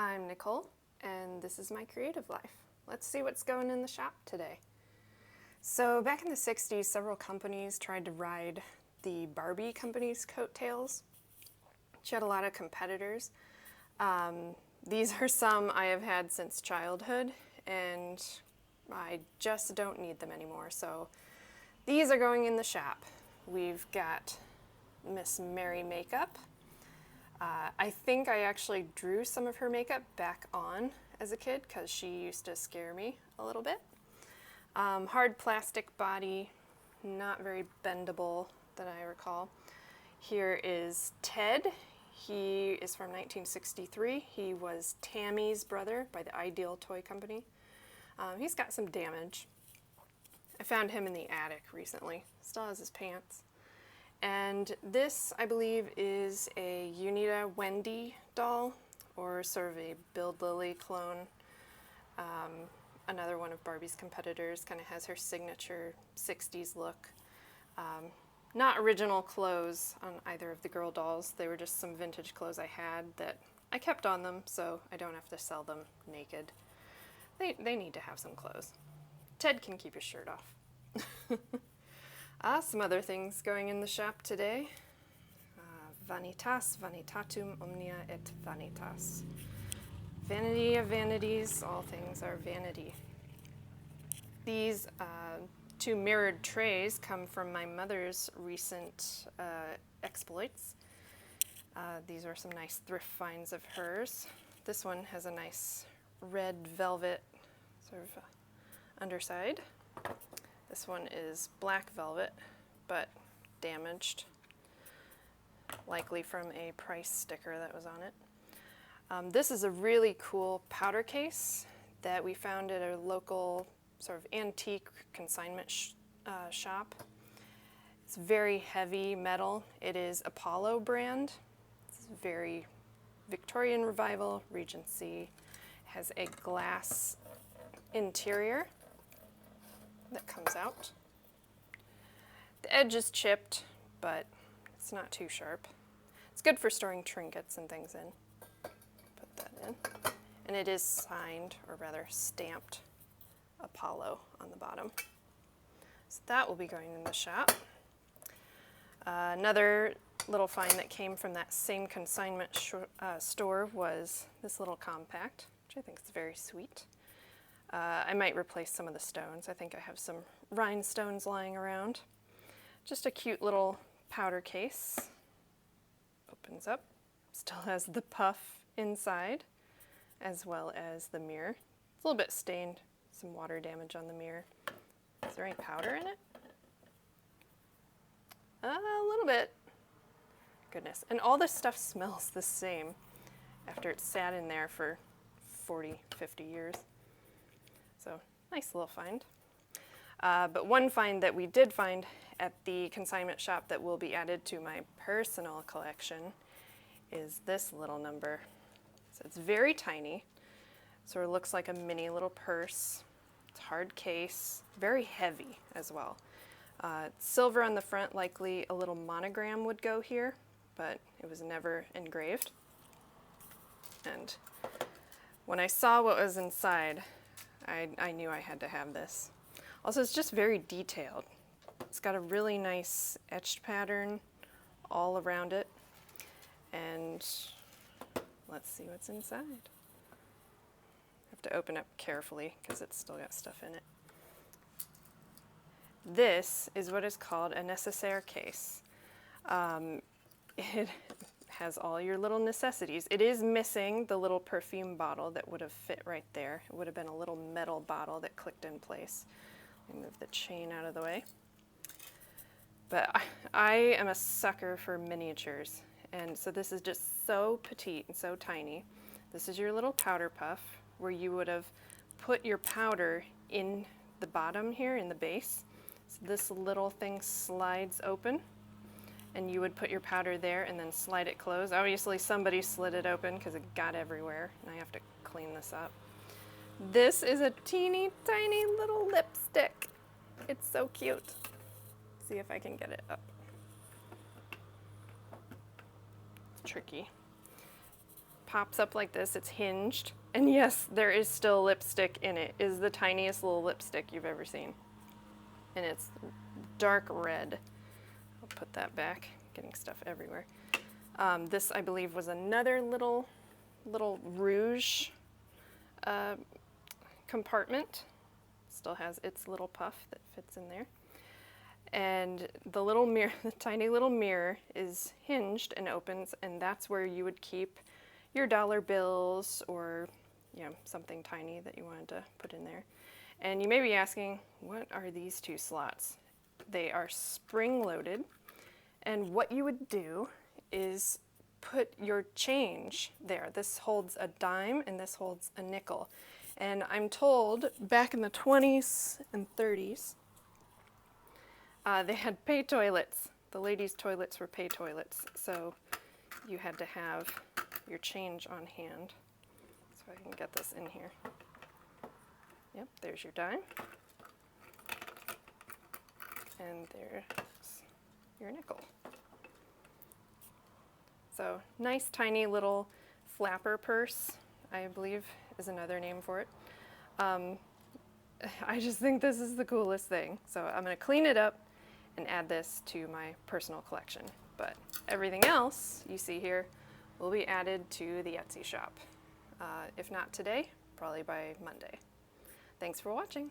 I'm Nicole, and this is my creative life. Let's see what's going in the shop today. So back in the 60s, several companies tried to ride the Barbie company's coattails. She had a lot of competitors. These are some I have had since childhood, and I just don't need them anymore. So these are going in the shop. We've got Miss Mary Makeup. I think I actually drew some of her makeup back on as a kid because she used to scare me a little bit. Hard plastic body, not very bendable that I recall. Here is Ted. He is from 1963. He was Tammy's brother by the Ideal Toy Company. He's got some damage. I found him in the attic recently. Still has his pants. And this, I believe, is a Unita Wendy doll, or sort of a Build Lily clone. Another one of Barbie's competitors, kind of has her signature 60s look. Not original clothes on either of the girl dolls. They were just some vintage clothes I had that I kept on them, so I don't have to sell them naked. They need to have some clothes. Ted can keep his shirt off. Some other things going in the shop today. Vanitas, vanitatum omnia et vanitas. Vanity of vanities, all things are vanity. These two mirrored trays come from my mother's recent exploits. These are some nice thrift finds of hers. This one has a nice red velvet sort of underside. This one is black velvet, but damaged, likely from a price sticker that was on it. This is a really cool powder case that we found at a local sort of antique consignment shop. It's very heavy metal. It is Apollo brand. It's very Victorian Revival, Regency. It has a glass interior that comes out. The edge is chipped, but it's not too sharp. It's good for storing trinkets and things in. Put that in. And it is signed, or rather stamped, Apollo on the bottom. So that will be going in the shop. Another little find that came from that same consignment store was this little compact, which I think is very sweet. I might replace some of the stones. I think I have some rhinestones lying around. Just a cute little powder case. Opens up. Still has the puff inside, as well as the mirror. It's a little bit stained, some water damage on the mirror. Is there any powder in it? A little bit. Goodness. And all this stuff smells the same after it's sat in there for 40, 50 years. So, nice little find. But one find that we did find at the consignment shop that will be added to my personal collection is this little number. So it's very tiny. Sort of looks like a mini little purse. It's a hard case, very heavy as well. Silver on the front, likely a little monogram would go here, but it was never engraved. And when I saw what was inside, I knew I had to have this. Also, it's just very detailed. It's got a really nice etched pattern all around it. And let's see what's inside. I have to open up carefully because it's still got stuff in it. This is what is called a necessaire case. It has all your little necessities. It is missing the little perfume bottle that would have fit right there. It would have been a little metal bottle that clicked in place. Let me move the chain out of the way. But I am a sucker for miniatures, and so this is just so petite and so tiny. This is your little powder puff where you would have put your powder in the bottom here in the base. So this little thing slides open, and you would put your powder there and then slide it closed. Obviously somebody slid it open because it got everywhere, and I have to clean this up. This is a teeny tiny little lipstick. It's so cute. Let's see if I can get it up. It's tricky. pops up like this. It's hinged. And yes, there is still lipstick in it. It is the tiniest little lipstick you've ever seen. And it's dark red. I'll put that back, getting stuff everywhere. This, I believe, was another little rouge compartment. Still has its little puff that fits in there. And the little mirror, the tiny little mirror is hinged and opens, and that's where you would keep your dollar bills or, you know, something tiny that you wanted to put in there. And you may be asking, what are these two slots? They are spring-loaded, and what you would do is put your change there. This holds a dime and this holds a nickel. And I'm told back in the 20s and 30s, they had pay toilets. The ladies' toilets were pay toilets, so you had to have your change on hand. So I can get this in here. Yep, there's your dime. And there's your nickel. So nice tiny little flapper purse, I believe is another name for it. I just think this is the coolest thing. So I'm going to clean it up and add this to my personal collection. But everything else you see here will be added to the Etsy shop. If not today, probably by Monday. Thanks for watching.